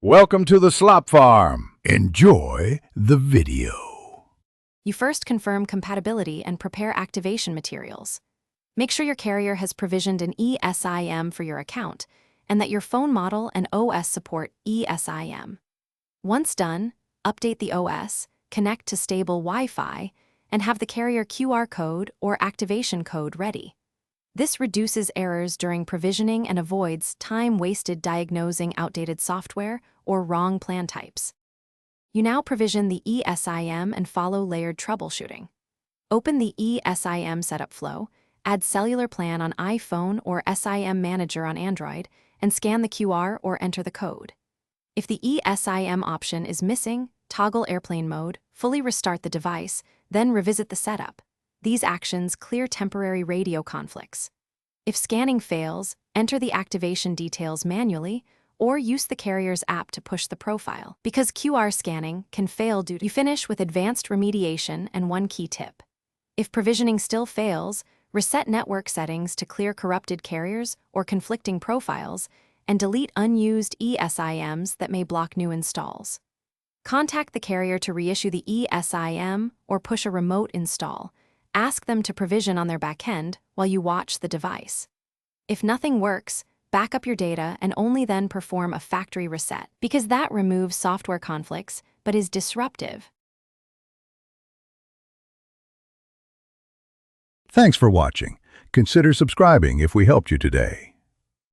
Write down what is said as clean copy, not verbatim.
Welcome to the Slop Farm. Enjoy the video. You first confirm compatibility and prepare activation materials. Make sure your carrier has provisioned an ESIM for your account and that your phone model and OS support ESIM. Once done, update the OS, connect to stable Wi-Fi, and have the carrier QR code or activation code ready. This reduces errors during provisioning and avoids time wasted diagnosing outdated software or wrong plan types. You now provision the ESIM and follow layered troubleshooting. Open the ESIM setup flow, add cellular plan on iPhone or SIM Manager on Android, and scan the QR or enter the code. If the ESIM option is missing, toggle airplane mode, fully restart the device, then revisit the setup. These actions clear temporary radio conflicts. If scanning fails, enter the activation details manually or use the carrier's app to push the profile. Because QR scanning can fail due to you finish with advanced remediation and one key tip. If provisioning still fails, reset network settings to clear corrupted carriers or conflicting profiles and delete unused ESIMs that may block new installs. Contact the carrier to reissue the ESIM or push a remote install. Ask them to provision on their backend while you watch the device. If nothing works, back up your data and only then perform a factory reset, because that removes software conflicts but is disruptive. Thanks for watching. Consider subscribing if we helped you today.